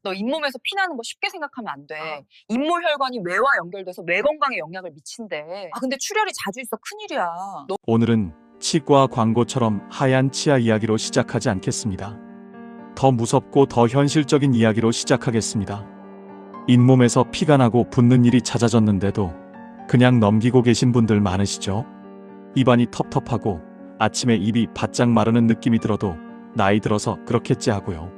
너 잇몸에서 피나는 거 쉽게 생각하면 안 돼. 잇몸 혈관이 뇌와 연결돼서 뇌 건강에 영향을 미친대. 아, 근데 출혈이 자주 있어 큰일이야. 너 오늘은 치과 광고처럼 하얀 치아 이야기로 시작하지 않겠습니다. 더 무섭고 더 현실적인 이야기로 시작하겠습니다. 잇몸에서 피가 나고 붓는 일이 잦아졌는데도 그냥 넘기고 계신 분들 많으시죠? 입안이 텁텁하고 아침에 입이 바짝 마르는 느낌이 들어도 나이 들어서 그렇겠지 하고요.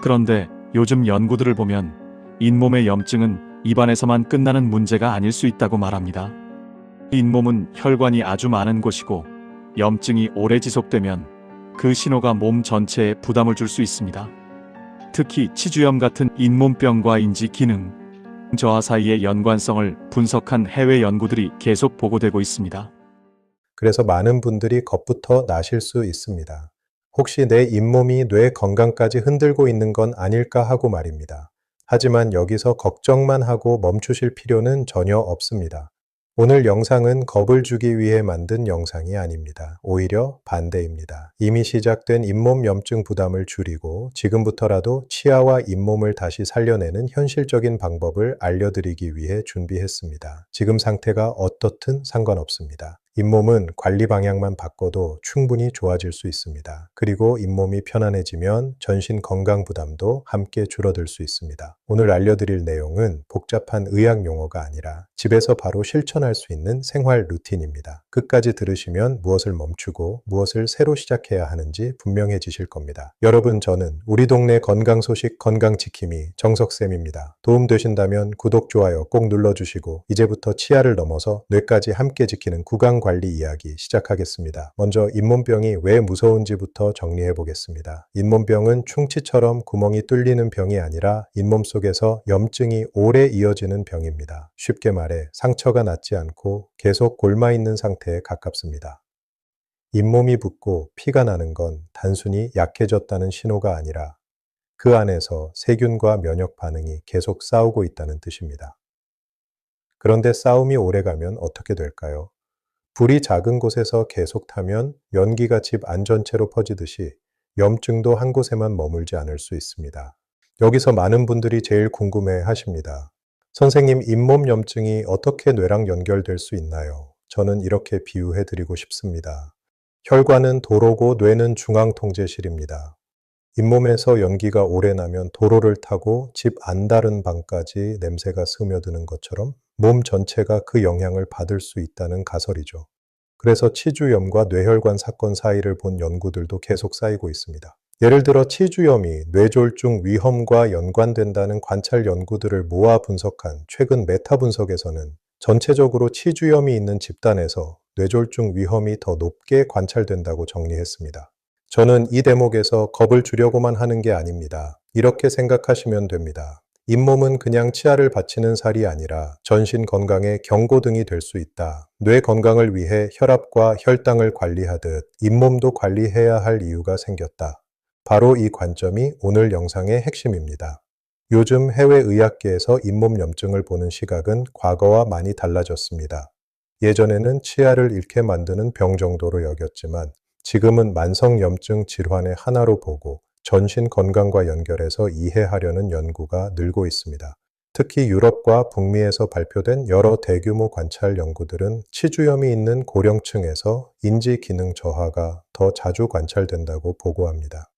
그런데 요즘 연구들을 보면 잇몸의 염증은 입안에서만 끝나는 문제가 아닐 수 있다고 말합니다. 잇몸은 혈관이 아주 많은 곳이고 염증이 오래 지속되면 그 신호가 몸 전체에 부담을 줄 수 있습니다. 특히 치주염 같은 잇몸병과 인지 기능 저하 사이의 연관성을 분석한 해외 연구들이 계속 보고되고 있습니다. 그래서 많은 분들이 겁부터 나실 수 있습니다. 혹시 내 잇몸이 뇌 건강까지 흔들고 있는 건 아닐까 하고 말입니다. 하지만 여기서 걱정만 하고 멈추실 필요는 전혀 없습니다. 오늘 영상은 겁을 주기 위해 만든 영상이 아닙니다. 오히려 반대입니다. 이미 시작된 잇몸 염증 부담을 줄이고 지금부터라도 치아와 잇몸을 다시 살려내는 현실적인 방법을 알려드리기 위해 준비했습니다. 지금 상태가 어떻든 상관없습니다. 잇몸은 관리 방향만 바꿔도 충분히 좋아질 수 있습니다. 그리고 잇몸이 편안해지면 전신 건강 부담도 함께 줄어들 수 있습니다. 오늘 알려드릴 내용은 복잡한 의학 용어가 아니라 집에서 바로 실천할 수 있는 생활 루틴입니다. 끝까지 들으시면 무엇을 멈추고 무엇을 새로 시작해야 하는지 분명해지실 겁니다. 여러분, 저는 우리 동네 건강 소식 건강지킴이 정석쌤입니다. 도움되신다면 구독, 좋아요 꼭 눌러주시고 이제부터 치아를 넘어서 뇌까지 함께 지키는 구강 관리 이야기 시작하겠습니다. 먼저 잇몸병이 왜 무서운지부터 정리해 보겠습니다. 잇몸병은 충치처럼 구멍이 뚫리는 병이 아니라 잇몸 속에서 염증이 오래 이어지는 병입니다. 쉽게 말해 상처가 낫지 않고 계속 골마 있는 상태에 가깝습니다. 잇몸이 붓고 피가 나는 건 단순히 약해졌다는 신호가 아니라 그 안에서 세균과 면역 반응이 계속 싸우고 있다는 뜻입니다. 그런데 싸움이 오래가면 어떻게 될까요? 불이 작은 곳에서 계속 타면 연기가 집 안전체로 퍼지듯이 염증도 한 곳에만 머물지 않을 수 있습니다. 여기서 많은 분들이 제일 궁금해 하십니다. 선생님, 잇몸 염증이 어떻게 뇌랑 연결될 수 있나요? 저는 이렇게 비유해 드리고 싶습니다. 혈관은 도로고 뇌는 중앙통제실입니다. 잇몸에서 연기가 오래 나면 도로를 타고 집 안다른 방까지 냄새가 스며드는 것처럼 몸 전체가 그 영향을 받을 수 있다는 가설이죠. 그래서 치주염과 뇌혈관 사건 사이를 본 연구들도 계속 쌓이고 있습니다. 예를 들어 치주염이 뇌졸중 위험과 연관된다는 관찰 연구들을 모아 분석한 최근 메타 분석에서는 전체적으로 치주염이 있는 집단에서 뇌졸중 위험이 더 높게 관찰된다고 정리했습니다. 저는 이 대목에서 겁을 주려고만 하는 게 아닙니다. 이렇게 생각하시면 됩니다. 잇몸은 그냥 치아를 받치는 살이 아니라 전신 건강의 경고등이 될 수 있다. 뇌 건강을 위해 혈압과 혈당을 관리하듯 잇몸도 관리해야 할 이유가 생겼다. 바로 이 관점이 오늘 영상의 핵심입니다. 요즘 해외 의학계에서 잇몸 염증을 보는 시각은 과거와 많이 달라졌습니다. 예전에는 치아를 잃게 만드는 병 정도로 여겼지만 지금은 만성 염증 질환의 하나로 보고 전신 건강과 연결해서 이해하려는 연구가 늘고 있습니다. 특히 유럽과 북미에서 발표된 여러 대규모 관찰 연구들은 치주염이 있는 고령층에서 인지 기능 저하가 더 자주 관찰된다고 보고합니다.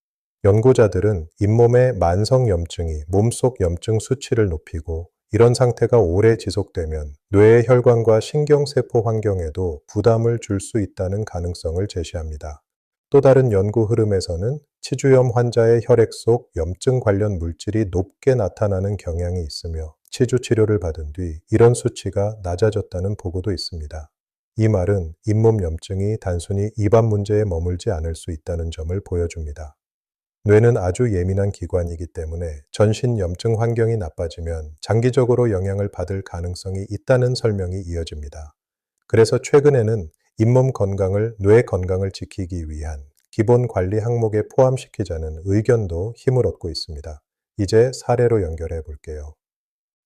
연구자들은 잇몸의 만성 염증이 몸속 염증 수치를 높이고 이런 상태가 오래 지속되면 뇌의 혈관과 신경세포 환경에도 부담을 줄 수 있다는 가능성을 제시합니다. 또 다른 연구 흐름에서는 치주염 환자의 혈액 속 염증 관련 물질이 높게 나타나는 경향이 있으며 치주 치료를 받은 뒤 이런 수치가 낮아졌다는 보고도 있습니다. 이 말은 잇몸 염증이 단순히 입안 문제에 머물지 않을 수 있다는 점을 보여줍니다. 뇌는 아주 예민한 기관이기 때문에 전신 염증 환경이 나빠지면 장기적으로 영향을 받을 가능성이 있다는 설명이 이어집니다. 그래서 최근에는 잇몸 건강을 뇌 건강을 지키기 위한 기본 관리 항목에 포함시키자는 의견도 힘을 얻고 있습니다. 이제 사례로 연결해 볼게요.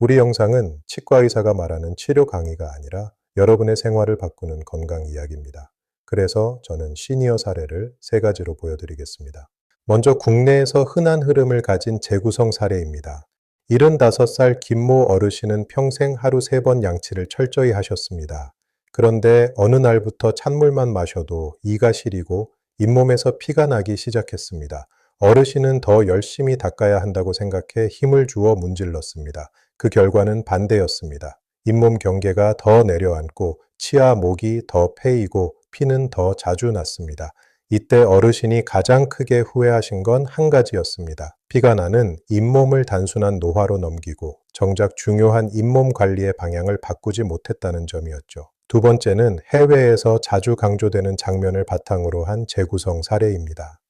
우리 영상은 치과 의사가 말하는 치료 강의가 아니라 여러분의 생활을 바꾸는 건강 이야기입니다. 그래서 저는 시니어 사례를 3가지로 보여드리겠습니다. 먼저 국내에서 흔한 흐름을 가진 재구성 사례입니다. 75살 김모 어르신은 평생 하루 3번 양치를 철저히 하셨습니다. 그런데 어느 날부터 찬물만 마셔도 이가 시리고 잇몸에서 피가 나기 시작했습니다. 어르신은 더 열심히 닦아야 한다고 생각해 힘을 주어 문질렀습니다. 그 결과는 반대였습니다. 잇몸 경계가 더 내려앉고 치아 목이 더 패이고 피는 더 자주 났습니다. 이때 어르신이 가장 크게 후회하신 건 한 가지였습니다. 피가 나는 잇몸을 단순한 노화로 넘기고 정작 중요한 잇몸 관리의 방향을 바꾸지 못했다는 점이었죠. 두 번째는 해외에서 자주 강조되는 장면을 바탕으로 한 재구성 사례입니다.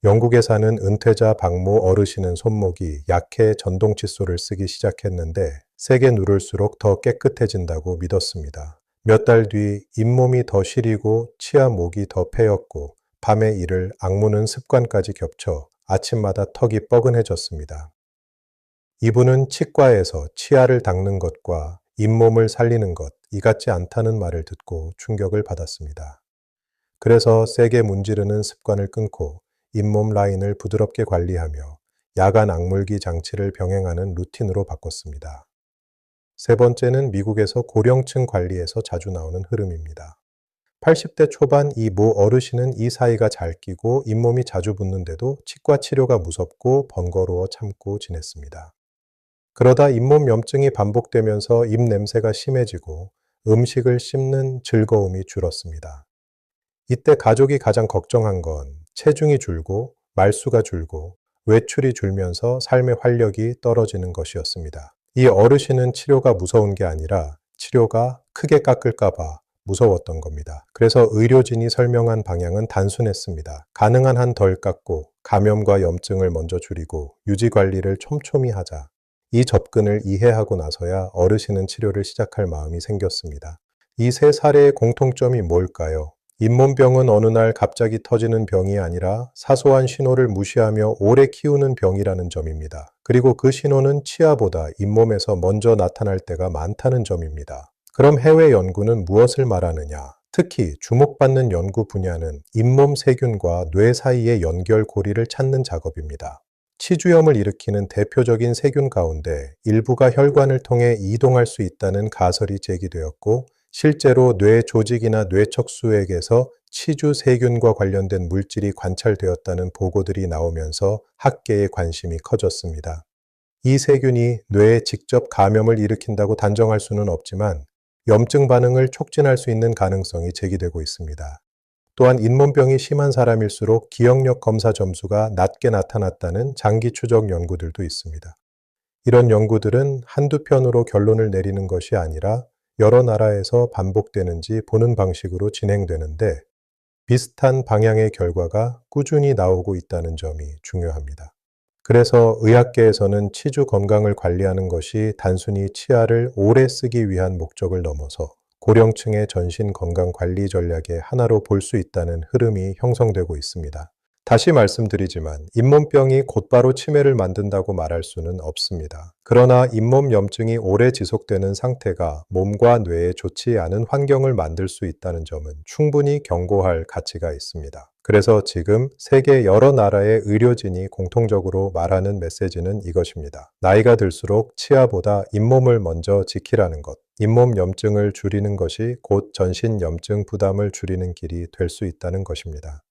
영국에 사는 은퇴자 박모 어르신은 손목이 약해 전동 칫솔을 쓰기 시작했는데 세게 누를수록 더 깨끗해진다고 믿었습니다. 몇 달 뒤 잇몸이 더 시리고 치아 목이 더 패였고 밤에 이를 악무는 습관까지 겹쳐 아침마다 턱이 뻐근해졌습니다. 이분은 치과에서 치아를 닦는 것과 잇몸을 살리는 것, 이 같지 않다는 말을 듣고 충격을 받았습니다. 그래서 세게 문지르는 습관을 끊고 잇몸 라인을 부드럽게 관리하며 야간 악물기 장치를 병행하는 루틴으로 바꿨습니다. 세 번째는 미국에서 고령층 관리에서 자주 나오는 흐름입니다. 80대 초반 이 모 어르신은 이 사이가 잘 끼고 잇몸이 자주 붓는데도 치과 치료가 무섭고 번거로워 참고 지냈습니다. 그러다 잇몸 염증이 반복되면서 입 냄새가 심해지고 음식을 씹는 즐거움이 줄었습니다. 이때 가족이 가장 걱정한 건 체중이 줄고 말수가 줄고 외출이 줄면서 삶의 활력이 떨어지는 것이었습니다. 이 어르신은 치료가 무서운 게 아니라 치료가 크게 깎을까봐 무서웠던 겁니다. 그래서 의료진이 설명한 방향은 단순했습니다. 가능한 한 덜 깎고 감염과 염증을 먼저 줄이고 유지 관리를 촘촘히 하자. 이 접근을 이해하고 나서야 어르신은 치료를 시작할 마음이 생겼습니다. 이 세 사례의 공통점이 뭘까요? 잇몸병은 어느 날 갑자기 터지는 병이 아니라 사소한 신호를 무시하며 오래 키우는 병이라는 점입니다. 그리고 그 신호는 치아보다 잇몸에서 먼저 나타날 때가 많다는 점입니다. 그럼 해외 연구는 무엇을 말하느냐? 특히 주목받는 연구 분야는 잇몸 세균과 뇌 사이의 연결고리를 찾는 작업입니다. 치주염을 일으키는 대표적인 세균 가운데 일부가 혈관을 통해 이동할 수 있다는 가설이 제기되었고 실제로 뇌 조직이나 뇌척수액에서 치주 세균과 관련된 물질이 관찰되었다는 보고들이 나오면서 학계의 관심이 커졌습니다. 이 세균이 뇌에 직접 감염을 일으킨다고 단정할 수는 없지만 염증 반응을 촉진할 수 있는 가능성이 제기되고 있습니다. 또한 잇몸병이 심한 사람일수록 기억력 검사 점수가 낮게 나타났다는 장기 추적 연구들도 있습니다. 이런 연구들은 한두 편으로 결론을 내리는 것이 아니라 여러 나라에서 반복되는지 보는 방식으로 진행되는데 비슷한 방향의 결과가 꾸준히 나오고 있다는 점이 중요합니다. 그래서 의학계에서는 치주 건강을 관리하는 것이 단순히 치아를 오래 쓰기 위한 목적을 넘어서 고령층의 전신 건강 관리 전략의 하나로 볼 수 있다는 흐름이 형성되고 있습니다. 다시 말씀드리지만 잇몸병이 곧바로 치매를 만든다고 말할 수는 없습니다. 그러나 잇몸 염증이 오래 지속되는 상태가 몸과 뇌에 좋지 않은 환경을 만들 수 있다는 점은 충분히 경고할 가치가 있습니다. 그래서 지금 세계 여러 나라의 의료진이 공통적으로 말하는 메시지는 이것입니다. 나이가 들수록 치아보다 잇몸을 먼저 지키라는 것. 잇몸 염증을 줄이는 것이 곧 전신 염증 부담을 줄이는 길이 될 수 있다는 것입니다.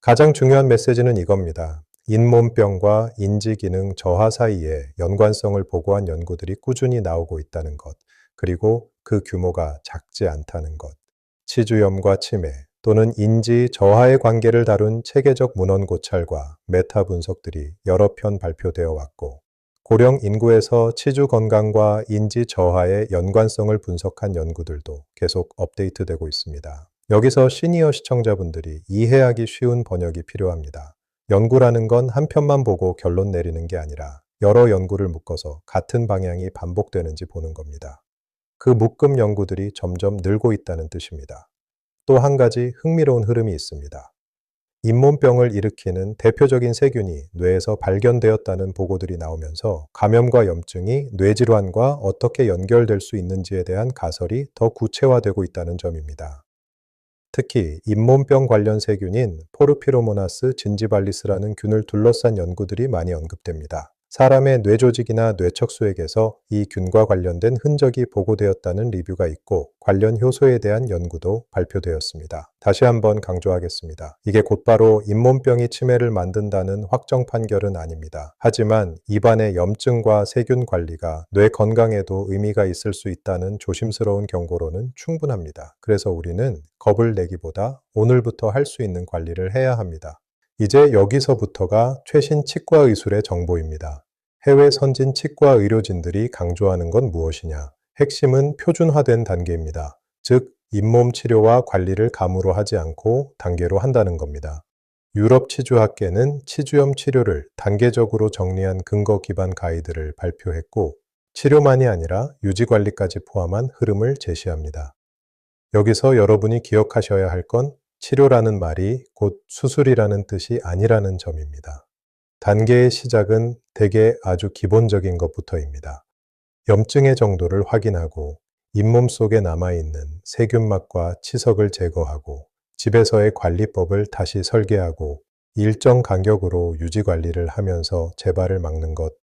가장 중요한 메시지는 이겁니다. 잇몸병과 인지기능 저하 사이에 연관성을 보고한 연구들이 꾸준히 나오고 있다는 것, 그리고 그 규모가 작지 않다는 것. 치주염과 치매 또는 인지 저하의 관계를 다룬 체계적 문헌 고찰과 메타 분석들이 여러 편 발표되어 왔고, 고령 인구에서 치주 건강과 인지 저하의 연관성을 분석한 연구들도 계속 업데이트되고 있습니다. 여기서 시니어 시청자분들이 이해하기 쉬운 번역이 필요합니다. 연구라는 건 한 편만 보고 결론 내리는 게 아니라 여러 연구를 묶어서 같은 방향이 반복되는지 보는 겁니다. 그 묶음 연구들이 점점 늘고 있다는 뜻입니다. 또 한 가지 흥미로운 흐름이 있습니다. 잇몸병을 일으키는 대표적인 세균이 뇌에서 발견되었다는 보고들이 나오면서 감염과 염증이 뇌질환과 어떻게 연결될 수 있는지에 대한 가설이 더 구체화되고 있다는 점입니다. 특히 잇몸병 관련 세균인 포르피로모나스 진지발리스라는 균을 둘러싼 연구들이 많이 언급됩니다. 사람의 뇌조직이나 뇌척수액에서 이 균과 관련된 흔적이 보고되었다는 리뷰가 있고 관련 효소에 대한 연구도 발표되었습니다. 다시 한번 강조하겠습니다. 이게 곧바로 잇몸병이 치매를 만든다는 확정 판결은 아닙니다. 하지만 입안의 염증과 세균 관리가 뇌 건강에도 의미가 있을 수 있다는 조심스러운 경고로는 충분합니다. 그래서 우리는 겁을 내기보다 오늘부터 할 수 있는 관리를 해야 합니다. 이제 여기서부터가 최신 치과 의술의 정보입니다. 해외 선진 치과 의료진들이 강조하는 건 무엇이냐? 핵심은 표준화된 단계입니다. 즉, 잇몸 치료와 관리를 감으로 하지 않고 단계로 한다는 겁니다. 유럽 치주학계는 치주염 치료를 단계적으로 정리한 근거 기반 가이드를 발표했고, 치료만이 아니라 유지 관리까지 포함한 흐름을 제시합니다. 여기서 여러분이 기억하셔야 할 건 치료라는 말이 곧 수술이라는 뜻이 아니라는 점입니다. 단계의 시작은 대개 아주 기본적인 것부터입니다. 염증의 정도를 확인하고 잇몸 속에 남아있는 세균막과 치석을 제거하고 집에서의 관리법을 다시 설계하고 일정 간격으로 유지 관리를 하면서 재발을 막는 것.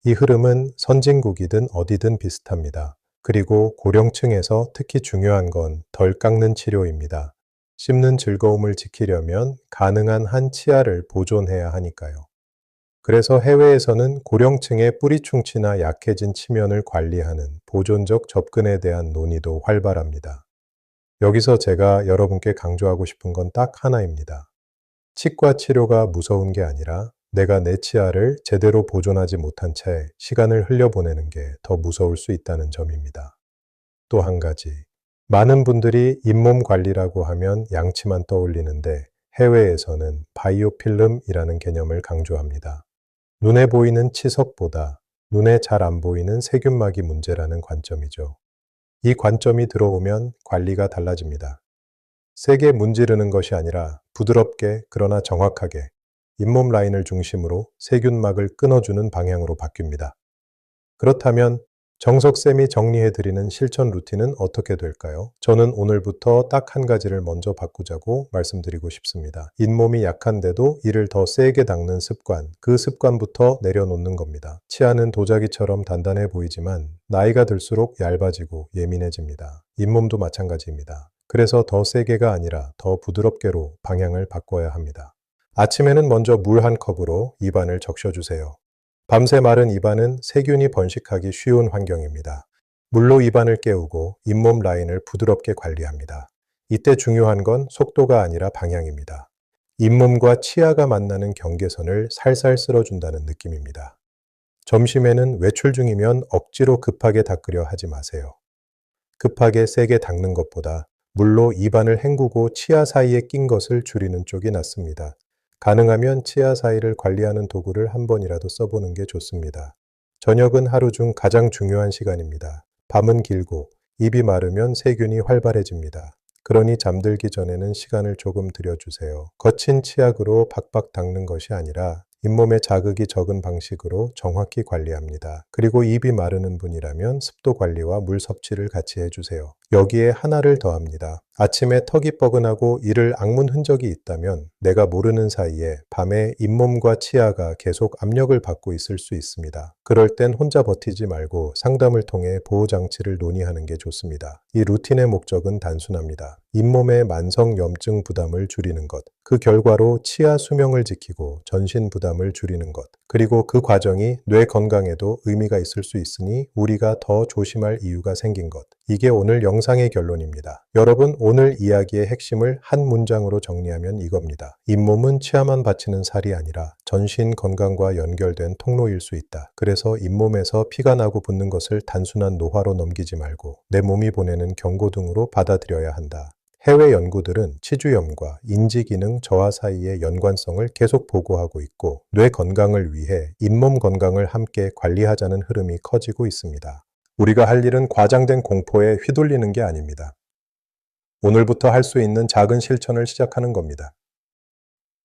이 흐름은 선진국이든 어디든 비슷합니다. 그리고 고령층에서 특히 중요한 건 덜 깎는 치료입니다. 씹는 즐거움을 지키려면 가능한 한 치아를 보존해야 하니까요. 그래서 해외에서는 고령층의 뿌리 충치나 약해진 치면을 관리하는 보존적 접근에 대한 논의도 활발합니다. 여기서 제가 여러분께 강조하고 싶은 건 딱 하나입니다. 치과 치료가 무서운 게 아니라 내가 내 치아를 제대로 보존하지 못한 채 시간을 흘려보내는 게 더 무서울 수 있다는 점입니다. 또 한 가지. 많은 분들이 잇몸 관리라고 하면 양치만 떠올리는데 해외에서는 바이오필름이라는 개념을 강조합니다. 눈에 보이는 치석보다 눈에 잘 안 보이는 세균막이 문제라는 관점이죠. 이 관점이 들어오면 관리가 달라집니다. 세게 문지르는 것이 아니라 부드럽게 그러나 정확하게 잇몸 라인을 중심으로 세균막을 끊어주는 방향으로 바뀝니다. 그렇다면 정석쌤이 정리해드리는 실천 루틴은 어떻게 될까요? 저는 오늘부터 딱 한 가지를 먼저 바꾸자고 말씀드리고 싶습니다. 잇몸이 약한데도 이를 더 세게 닦는 습관, 그 습관부터 내려놓는 겁니다. 치아는 도자기처럼 단단해 보이지만 나이가 들수록 얇아지고 예민해집니다. 잇몸도 마찬가지입니다. 그래서 더 세게가 아니라 더 부드럽게로 방향을 바꿔야 합니다. 아침에는 먼저 물 한 컵으로 입안을 적셔주세요. 밤새 마른 입안은 세균이 번식하기 쉬운 환경입니다. 물로 입안을 깨우고 잇몸 라인을 부드럽게 관리합니다. 이때 중요한 건 속도가 아니라 방향입니다. 잇몸과 치아가 만나는 경계선을 살살 쓸어준다는 느낌입니다. 점심에는 외출 중이면 억지로 급하게 닦으려 하지 마세요. 급하게 세게 닦는 것보다 물로 입안을 헹구고 치아 사이에 낀 것을 줄이는 쪽이 낫습니다. 가능하면 치아 사이를 관리하는 도구를 한 번이라도 써보는 게 좋습니다. 저녁은 하루 중 가장 중요한 시간입니다. 밤은 길고 입이 마르면 세균이 활발해집니다. 그러니 잠들기 전에는 시간을 조금 들여주세요. 거친 치약으로 박박 닦는 것이 아니라 잇몸에 자극이 적은 방식으로 정확히 관리합니다. 그리고 입이 마르는 분이라면 습도 관리와 물 섭취를 같이 해주세요. 여기에 하나를 더합니다. 아침에 턱이 뻐근하고 이를 앙문 흔적이 있다면 내가 모르는 사이에 밤에 잇몸과 치아가 계속 압력을 받고 있을 수 있습니다. 그럴 땐 혼자 버티지 말고 상담을 통해 보호장치를 논의하는 게 좋습니다. 이 루틴의 목적은 단순합니다. 잇몸의 만성 염증 부담을 줄이는 것, 그 결과로 치아 수명을 지키고 전신 부담을 줄이는 것, 그리고 그 과정이 뇌 건강에도 의미가 있을 수 있으니 우리가 더 조심할 이유가 생긴 것. 이게 오늘 영상의 결론입니다. 여러분, 오늘 이야기의 핵심을 한 문장으로 정리하면 이겁니다. 잇몸은 치아만 받치는 살이 아니라 전신 건강과 연결된 통로일 수 있다. 그래서 잇몸에서 피가 나고 붓는 것을 단순한 노화로 넘기지 말고 내 몸이 보내는 경고등으로 받아들여야 한다. 해외 연구들은 치주염과 인지기능 저하 사이의 연관성을 계속 보고하고 있고 뇌 건강을 위해 잇몸 건강을 함께 관리하자는 흐름이 커지고 있습니다. 우리가 할 일은 과장된 공포에 휘둘리는 게 아닙니다. 오늘부터 할 수 있는 작은 실천을 시작하는 겁니다.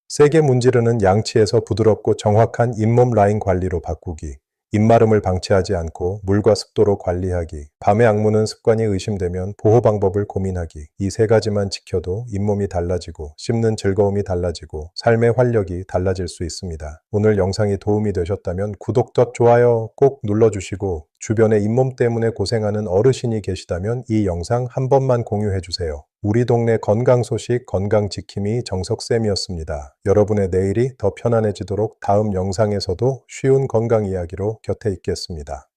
세게 문지르는 양치에서 부드럽고 정확한 잇몸 라인 관리로 바꾸기. 입마름을 방치하지 않고 물과 습도로 관리하기, 밤에 악무는 습관이 의심되면 보호 방법을 고민하기. 이 세 가지만 지켜도 잇몸이 달라지고 씹는 즐거움이 달라지고 삶의 활력이 달라질 수 있습니다. 오늘 영상이 도움이 되셨다면 구독, 좋아요 꼭 눌러주시고 주변에 잇몸 때문에 고생하는 어르신이 계시다면 이 영상 한 번만 공유해 주세요. 우리 동네 건강 소식 건강지킴이 정석쌤이었습니다. 여러분의 내일이 더 편안해지도록 다음 영상에서도 쉬운 건강 이야기로 곁에 있겠습니다.